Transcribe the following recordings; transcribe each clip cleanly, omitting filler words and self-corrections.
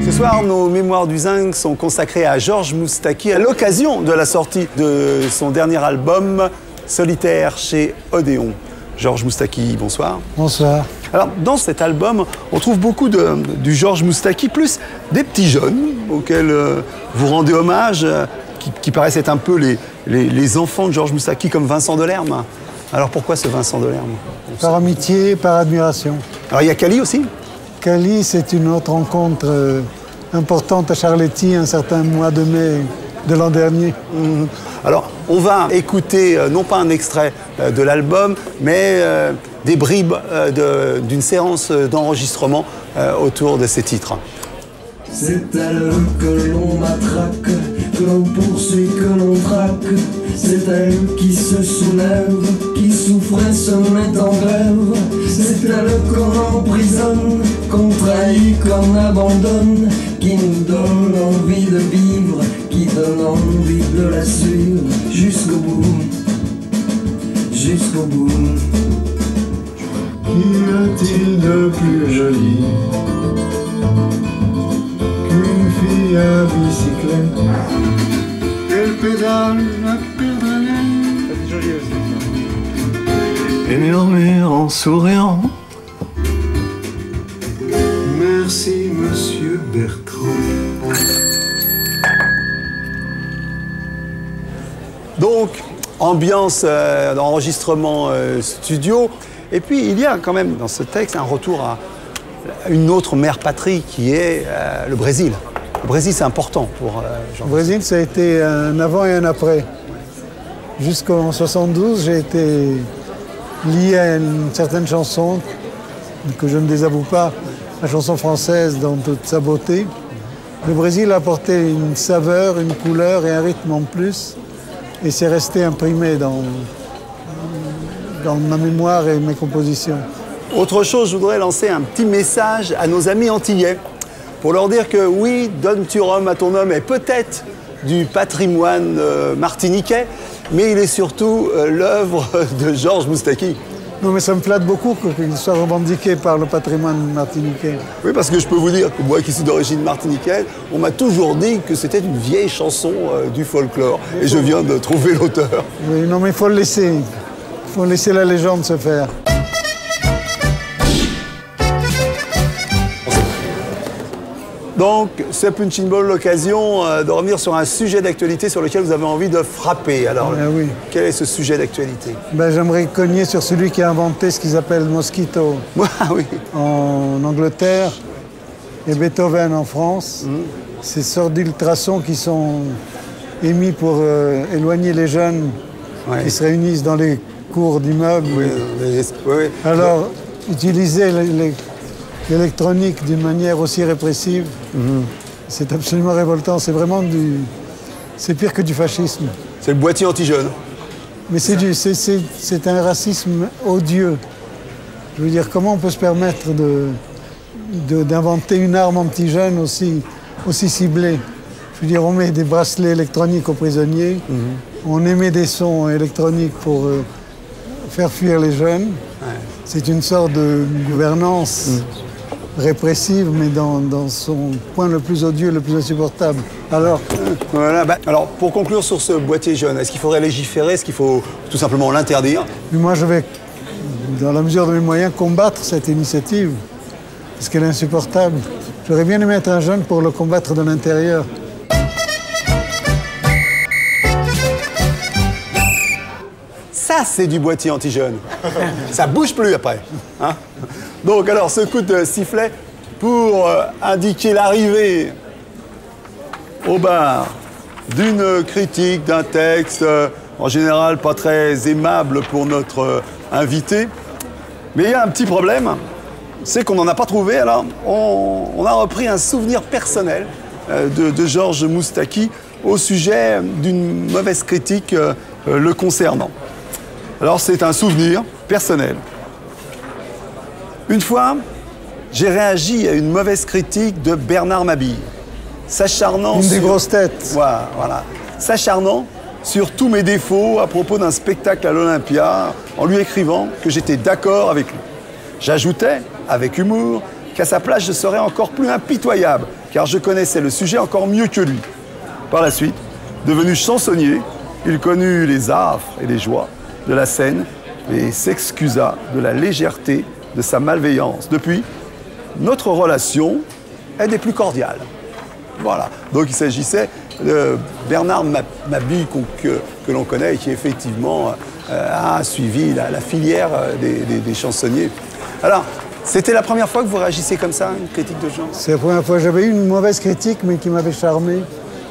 Ce soir, nos mémoires du zinc sont consacrées à Georges Moustaki à l'occasion de la sortie de son dernier album Solitaire chez Odéon. Georges Moustaki, bonsoir. Bonsoir. Alors, dans cet album, on trouve beaucoup du Georges Moustaki, plus des petits jeunes auxquels vous rendez hommage, qui paraissent être un peu les enfants de Georges Moustaki, comme Vincent Delerme. Alors pourquoi ce Vincent Delerme? Par amitié, par admiration. Alors il y a Cali aussi? Cali, c'est une autre rencontre importante à Charléty, un certain mois de mai de l'an dernier. Alors, on va écouter, non pas un extrait de l'album, mais des bribes d'une séance d'enregistrement autour de ces titres. C'est elle que l'on matraque, que l'on poursuit, que l'on traque. C'est elle qui se soulève, qui souffre et se met en grève. C'est elle qu'on emprisonne, qu'on trahit, qu'on abandonne, qui nous donne envie de vivre, qui donne envie de la suivre jusqu'au bout, jusqu'au bout. Qu'y a-t-il de plus joli qu'une fille à bicyclette? Elle pédale à pédaler. C'est joli aussi. Et murmure en souriant: merci, monsieur Bertrand. Donc, ambiance d'enregistrement studio. Et puis, il y a quand même dans ce texte un retour à une autre mère patrie qui est le Brésil. Le Brésil, c'est important pour Jean. Au Brésil, ça a été un avant et un après. Jusqu'en 72, j'ai été lié à une certaine chanson que je ne désavoue pas, la chanson française dans toute sa beauté. Le Brésil a apporté une saveur, une couleur et un rythme en plus. Et c'est resté imprimé dans ma mémoire et mes compositions. Autre chose, je voudrais lancer un petit message à nos amis antillais pour leur dire que oui, donne-tu Rome à ton homme est peut-être du patrimoine martiniquais, mais il est surtout l'œuvre de Georges Moustaki. Non, mais ça me flatte beaucoup qu'il soit revendiqué par le patrimoine martiniquais. Oui, parce que je peux vous dire que moi qui suis d'origine martiniquaise, on m'a toujours dit que c'était une vieille chanson du folklore. Et je viens de trouver l'auteur. Oui, non, mais il faut le laisser. Il faut laisser la légende se faire. Donc, ce Punching Ball, l'occasion de revenir sur un sujet d'actualité sur lequel vous avez envie de frapper. Alors, oui. Quel est ce sujet d'actualité? J'aimerais cogner sur celui qui a inventé ce qu'ils appellent mosquito Ah oui. en Angleterre et Beethoven en France. Ces sortes d'ultrasons qui sont émis pour éloigner les jeunes qui se réunissent dans les cours d'immeubles. Oui. Alors, utiliser l'électronique d'une manière aussi répressive, c'est absolument révoltant. C'est vraiment c'est pire que du fascisme. C'est le boîtier anti-jeune. Mais c'est un racisme odieux. Je veux dire, comment on peut se permettre d'inventer une arme anti-jeune aussi ciblée? Je veux dire, on met des bracelets électroniques aux prisonniers, on émet des sons électroniques pour faire fuir les jeunes. Ouais. C'est une sorte de gouvernance répressive, mais dans son point le plus odieux, le plus insupportable. Alors, voilà, alors, pour conclure sur ce boîtier jeune, est-ce qu'il faudrait légiférer? Est-ce qu'il faut tout simplement l'interdire? moi, je vais, dans la mesure de mes moyens, combattre cette initiative, parce qu'elle est insupportable. J'aurais bien aimé être un jeune pour le combattre de l'intérieur. Ça, c'est du boîtier anti-jeune. Ça bouge plus après. Hein? Donc, alors, ce coup de sifflet pour indiquer l'arrivée au bar d'une critique, d'un texte, en général pas très aimable pour notre invité. Mais il y a un petit problème, c'est qu'on n'en a pas trouvé. Alors, on a repris un souvenir personnel de Georges Moustaki au sujet d'une mauvaise critique le concernant. Alors, c'est un souvenir personnel. Une fois, j'ai réagi à une mauvaise critique de Bernard Mabille, s'acharnant Une des grosses têtes. Voilà. S'acharnant sur tous mes défauts à propos d'un spectacle à l'Olympia, en lui écrivant que j'étais d'accord avec lui. J'ajoutais, avec humour, qu'à sa place, je serais encore plus impitoyable, car je connaissais le sujet encore mieux que lui. Par la suite, devenu chansonnier, il connut les affres et les joies de la scène et s'excusa de la légèreté de sa malveillance. Depuis, notre relation est des plus cordiales. Voilà. Donc il s'agissait de Bernard Mabille que l'on connaît et qui effectivement a suivi la filière des chansonniers. Alors, c'était la première fois que vous réagissez comme ça à une critique de genre? C'est la première fois. J'avais eu une mauvaise critique, mais qui m'avait charmé,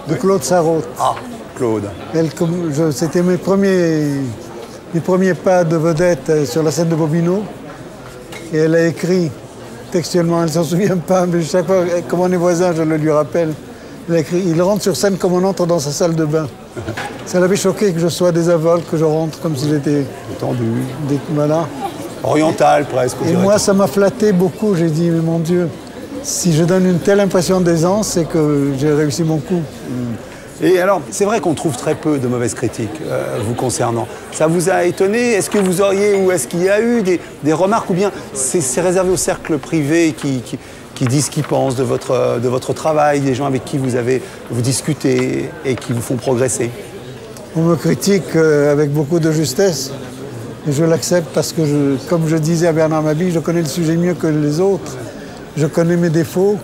de Claude Sarraute. Ah, Claude. C'était mes premiers pas de vedette sur la scène de Bobino. Et elle a écrit textuellement, elle ne s'en souvient pas, mais chaque fois, comme on est voisins, je le lui rappelle. Elle a écrit, il rentre sur scène comme on entre dans sa salle de bain. Ça l'avait choqué que je sois désinvolte, que je rentre comme si j'étais... Détendu. Voilà. Oriental presque. Et moi, ça m'a flatté beaucoup. J'ai dit, mais mon Dieu, si je donne une telle impression d'aisance, c'est que j'ai réussi mon coup. Et alors, c'est vrai qu'on trouve très peu de mauvaises critiques vous concernant. Ça vous a étonné? Est-ce que vous auriez, ou est-ce qu'il y a eu des remarques, ou bien c'est réservé au cercle privé qui disent ce qu'ils pensent de votre travail, des gens avec qui vous discutez et qui vous font progresser? On me critique avec beaucoup de justesse. Et je l'accepte parce que, comme je disais à Bernard Mabille, je connais le sujet mieux que les autres. Je connais mes défauts.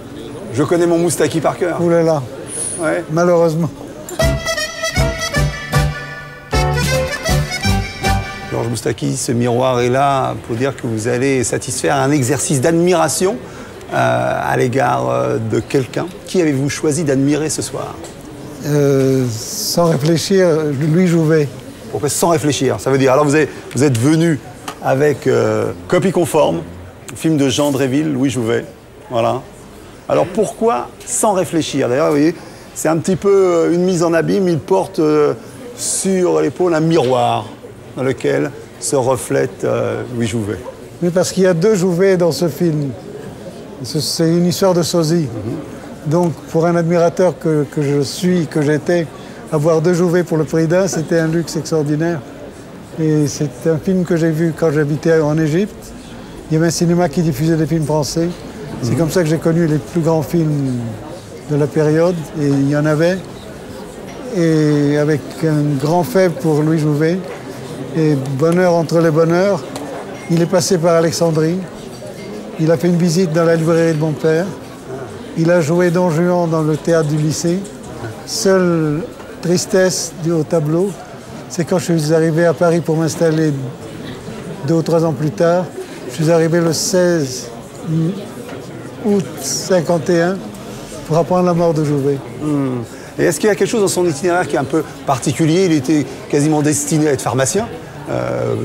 Je connais mon Moustaki par cœur. Ouh là là, Ouais. malheureusement. Georges Moustaki, ce miroir est là pour dire que vous allez satisfaire un exercice d'admiration à l'égard de quelqu'un. Qui avez-vous choisi d'admirer ce soir? Sans réfléchir, Louis Jouvet. Pourquoi sans réfléchir? Ça veut dire, alors vous êtes venu avec Copie conforme, film de Jean Dréville, Louis Jouvet. Voilà. Alors pourquoi sans réfléchir? D'ailleurs, vous voyez, c'est un petit peu une mise en abîme. Il porte sur l'épaule un miroir dans lequel se reflète Louis Jouvet. Oui, parce qu'il y a deux Jouvet dans ce film. C'est une histoire de sosie. Donc, pour un admirateur que je suis, que j'étais, avoir deux Jouvet pour le prix d'un, c'était un luxe extraordinaire. Et c'est un film que j'ai vu quand j'habitais en Égypte. Il y avait un cinéma qui diffusait des films français. C'est comme ça que j'ai connu les plus grands films de la période, et il y en avait. Et avec un grand faible pour Louis Jouvet. Et bonheur entre les bonheurs, il est passé par Alexandrie. Il a fait une visite dans la librairie de mon père. Il a joué Don Juan dans le théâtre du lycée. Seule tristesse au tableau, c'est quand je suis arrivé à Paris pour m'installer 2 ou 3 ans plus tard. Je suis arrivé le 16 août 51 pour apprendre la mort de Jouvet. Et est-ce qu'il y a quelque chose dans son itinéraire qui est un peu particulier? Il était quasiment destiné à être pharmacien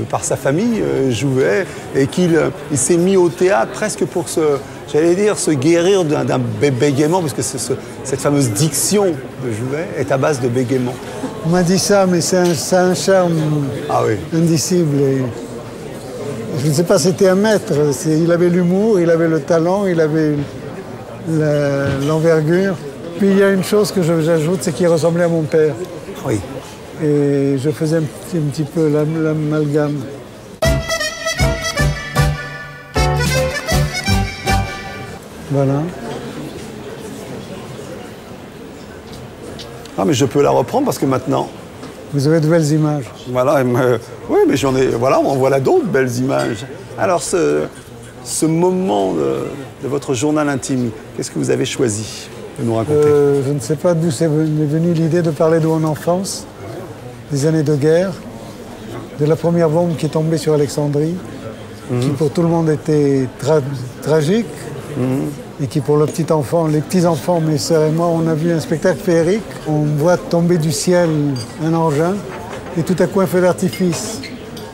par sa famille, Jouvet, et qu'il s'est mis au théâtre presque pour se guérir d'un bégaiement, parce que cette fameuse diction de Jouvet est à base de bégaiement. On m'a dit ça, mais ça a un charme indicible. Et je ne sais pas, c'était un maître. Il avait l'humour, il avait le talent, il avait l'envergure. Puis il y a une chose que j'ajoute, c'est qu'il ressemblait à mon père. Oui. Et je faisais un petit peu l'amalgame. Voilà. Ah, mais je peux la reprendre parce que maintenant... Vous avez de belles images. Voilà, oui, mais j'en ai... Voilà, on voit là d'autres belles images. Alors, ce moment de votre journal intime, qu'est-ce que vous avez choisi de nous raconter? Je ne sais pas d'où c'est venu l'idée de parler de mon enfance, des années de guerre, de la première bombe qui est tombée sur Alexandrie, qui pour tout le monde était tragique, et qui pour le petit enfant, les petits-enfants, mes sœurs et moi, on a vu un spectacle féerique. On voit tomber du ciel un engin, et tout à coup un feu d'artifice.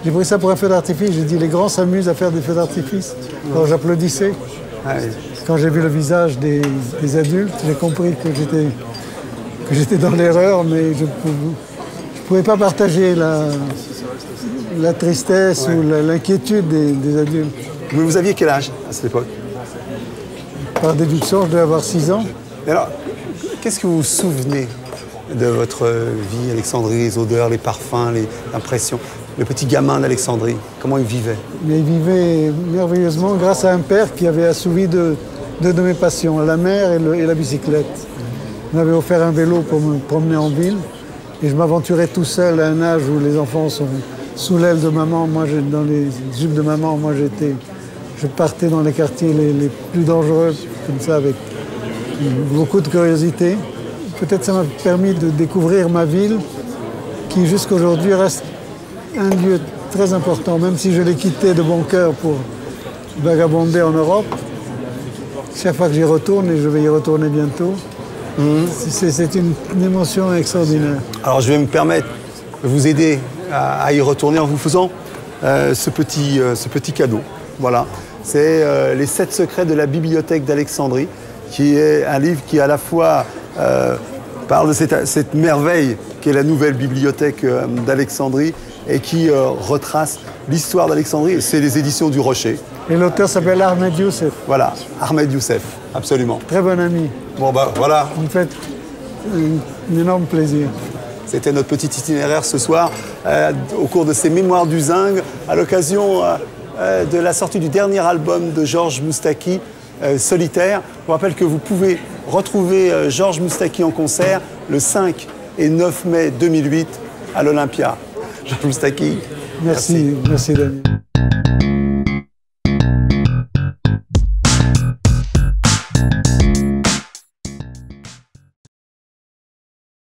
J'ai pris ça pour un feu d'artifice, j'ai dit les grands s'amusent à faire des feux d'artifice. Alors j'applaudissais. Quand j'ai vu le visage des adultes, j'ai compris que j'étais dans l'erreur, mais je ne pouvais pas partager la tristesse ou l'inquiétude des adultes. Mais vous aviez quel âge à cette époque? Par déduction, je devais avoir 6 ans. Et alors, qu'est-ce que vous vous souvenez de votre vie, Alexandrie, les odeurs, les parfums, les impressions? le petit gamin d'Alexandrie? Comment il vivait? Mais il vivait merveilleusement grâce à un père qui avait assouvi deux de mes passions, la mer et la bicyclette. Il m'avait offert un vélo pour me promener en ville et je m'aventurais tout seul à un âge où les enfants sont sous l'aile de maman. Moi, dans les jupes de maman, je partais dans les quartiers les plus dangereux, comme ça, avec beaucoup de curiosité. Peut-être ça m'a permis de découvrir ma ville, qui jusqu'aujourd'hui reste un lieu très important, même si je l'ai quitté de bon cœur pour vagabonder en Europe. Chaque fois que j'y retourne, et je vais y retourner bientôt, c'est une émotion extraordinaire. Alors je vais me permettre de vous aider à y retourner en vous faisant ce petit cadeau. Voilà, c'est Les 7 secrets de la bibliothèque d'Alexandrie, qui est un livre qui à la fois parle de cette merveille qu'est la nouvelle bibliothèque d'Alexandrie et qui retrace l'histoire d'Alexandrie. C'est les éditions du Rocher. Et l'auteur s'appelle Ahmed Youssef. Voilà, Ahmed Youssef, absolument. Très bon ami. Bon bah voilà. Vous me faites un énorme plaisir. C'était notre petit itinéraire ce soir au cours de ces Mémoires du Zinc, à l'occasion de la sortie du dernier album de Georges Moustaki, Solitaire. Je vous rappelle que vous pouvez retrouver Georges Moustaki en concert le 5 et 9 mai 2008 à l'Olympia. Georges Moustaki. Merci Daniel.